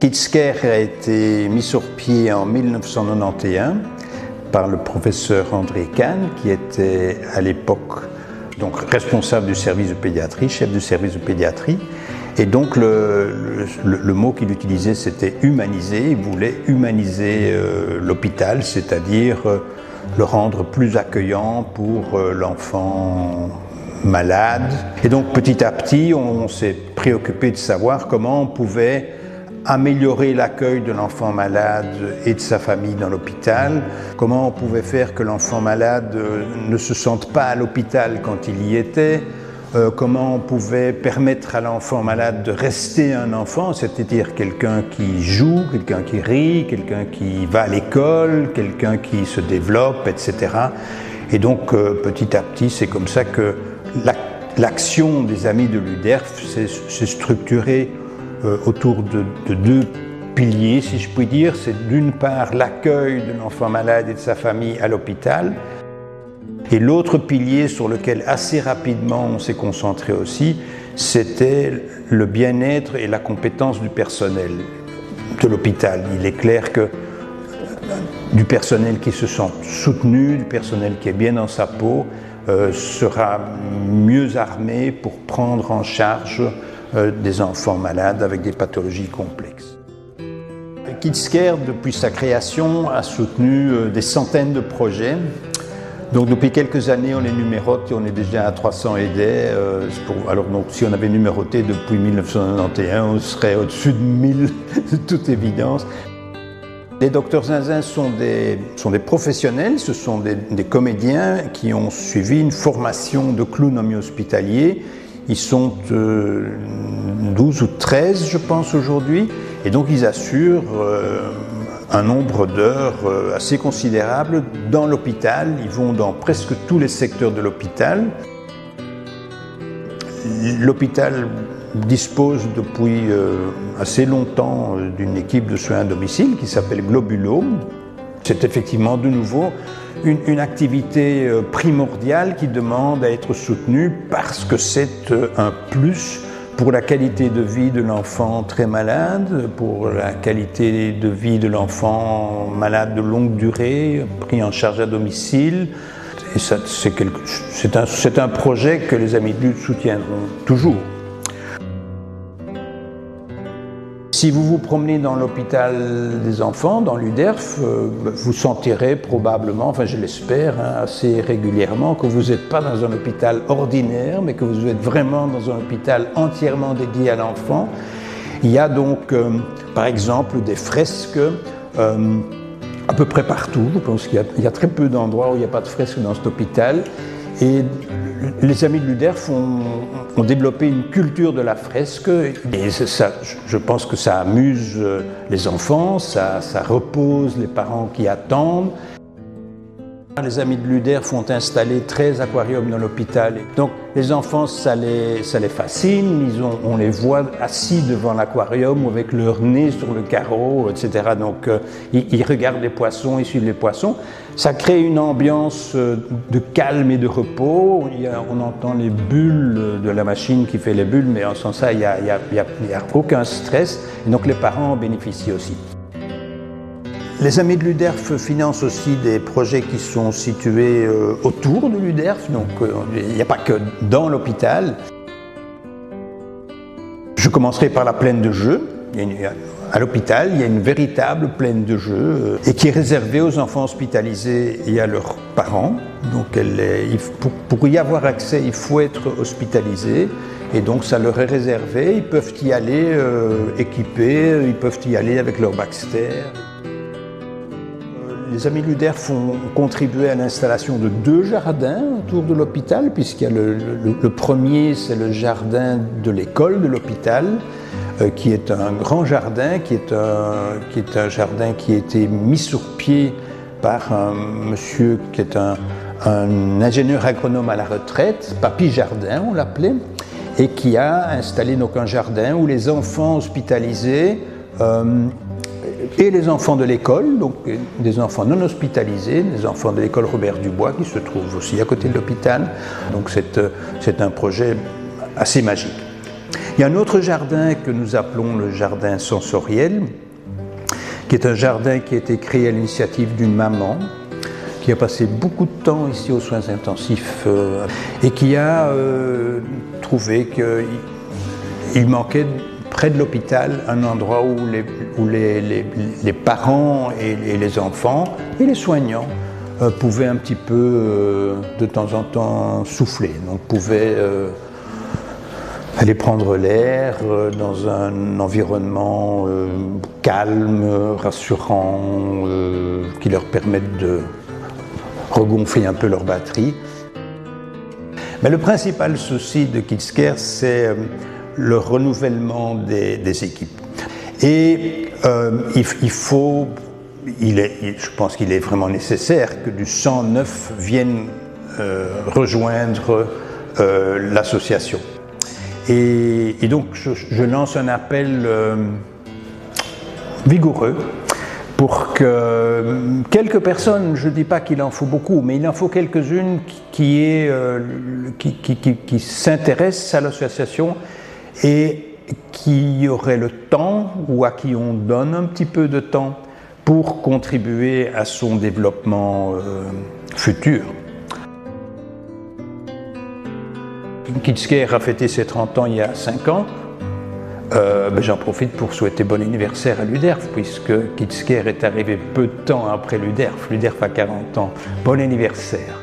KidsCare a été mis sur pied en 1991 par le professeur André Kahn, qui était à l'époque donc responsable du service de pédiatrie, chef du service de pédiatrie. Et donc le mot qu'il utilisait, c'était humaniser. Il voulait humaniser l'hôpital, c'est-à-dire le rendre plus accueillant pour l'enfant malade. Et donc petit à petit, on s'est préoccupé de savoir comment on pouvait améliorer l'accueil de l'enfant malade et de sa famille dans l'hôpital, comment on pouvait faire que l'enfant malade ne se sente pas à l'hôpital quand il y était, comment on pouvait permettre à l'enfant malade de rester un enfant, c'est-à-dire quelqu'un qui joue, quelqu'un qui rit, quelqu'un qui va à l'école, quelqu'un qui se développe, etc. Et donc petit à petit, c'est comme ça que l'action des Amis de l'UDERF s'est structurée autour de deux piliers, si je puis dire. C'est d'une part l'accueil de l'enfant malade et de sa famille à l'hôpital, et l'autre pilier sur lequel assez rapidement on s'est concentré aussi, c'était le bien-être et la compétence du personnel de l'hôpital. Il est clair que du personnel qui se sent soutenu, du personnel qui est bien dans sa peau, sera mieux armé pour prendre en charge des enfants malades avec des pathologies complexes. KidsCare, depuis sa création, a soutenu des centaines de projets. Donc depuis quelques années, on les numérote et on est déjà à 300 aidés. Alors donc, si on avait numéroté depuis 1991, on serait au-dessus de 1000, de toute évidence. Les docteurs Zinzin sont des professionnels, ce sont des comédiens qui ont suivi une formation de clown en milieu hospitalier. Ils sont 12 ou 13, je pense, aujourd'hui, et donc ils assurent un nombre d'heures assez considérable dans l'hôpital. Ils vont dans presque tous les secteurs de l'hôpital. L'hôpital dispose depuis assez longtemps d'une équipe de soins à domicile qui s'appelle Globulo. C'est effectivement de nouveau une activité primordiale qui demande à être soutenue parce que c'est un plus pour la qualité de vie de l'enfant très malade, pour la qualité de vie de l'enfant malade de longue durée, pris en charge à domicile. Et c'est un projet que les Amis de Lutte soutiendront toujours. Si vous vous promenez dans l'hôpital des enfants, dans l'UDERF, vous sentirez probablement, enfin je l'espère, assez régulièrement, que vous n'êtes pas dans un hôpital ordinaire, mais que vous êtes vraiment dans un hôpital entièrement dédié à l'enfant. Il y a donc, par exemple, des fresques à peu près partout. Je pense qu'il y a très peu d'endroits où il n'y a pas de fresques dans cet hôpital. Et les Amis de l'UDERF ont développé une culture de la fresque, et ça, je pense que ça amuse les enfants, ça repose les parents qui attendent. Les Amis de l'UDERF ont installé 13 aquariums dans l'hôpital. Donc les enfants, ça les fascine, on les voit assis devant l'aquarium avec leur nez sur le carreau, etc. Donc ils regardent les poissons, ils suivent les poissons. Ça crée une ambiance de calme et de repos. On entend les bulles de la machine qui fait les bulles, mais en sans ça, il n'y a aucun stress. Et donc les parents en bénéficient aussi. Les Amis de l'UDERF financent aussi des projets qui sont situés autour de l'UDERF, donc il n'y a pas que dans l'hôpital. Je commencerai par la plaine de jeux. À l'hôpital, il y a une véritable plaine de jeux et qui est réservée aux enfants hospitalisés et à leurs parents. Donc pour y avoir accès, il faut être hospitalisé et donc ça leur est réservé. Ils peuvent y aller équipés, ils peuvent y aller avec leur Baxter. Les Amis de l'UDERF ont contribué à l'installation de 2 jardins autour de l'hôpital, puisqu'il y a le premier, c'est le jardin de l'école de l'hôpital, qui est un grand jardin, qui est un jardin qui a été mis sur pied par un monsieur qui est un ingénieur agronome à la retraite, Papy Jardin on l'appelait, et qui a installé donc un jardin où les enfants hospitalisés et les enfants de l'école, donc des enfants non hospitalisés, des enfants de l'école Robert Dubois qui se trouve aussi à côté de l'hôpital. Donc c'est un projet assez magique. Il y a un autre jardin que nous appelons le jardin sensoriel, qui est un jardin qui a été créé à l'initiative d'une maman qui a passé beaucoup de temps ici aux soins intensifs et qui a trouvé qu'il manquait près de l'hôpital un endroit où les parents et les enfants et les soignants pouvaient un petit peu de temps en temps souffler, donc pouvaient aller prendre l'air dans un environnement calme, rassurant, qui leur permette de regonfler un peu leur batterie. Mais le principal souci de KidsCare, c'est le renouvellement des équipes. Et je pense qu'il est vraiment nécessaire que du sang neuf vienne rejoindre l'association. Et donc je lance un appel vigoureux pour que quelques personnes, je ne dis pas qu'il en faut beaucoup, mais il en faut quelques-unes qui s'intéressent à l'association et qui auraient le temps, ou à qui on donne un petit peu de temps, pour contribuer à son développement futur. KidsCare a fêté ses 30 ans il y a 5 ans. J'en profite pour souhaiter bon anniversaire à l'UDERF, puisque KidsCare est arrivé peu de temps après l'UDERF. L'UDERF a 40 ans. Bon anniversaire.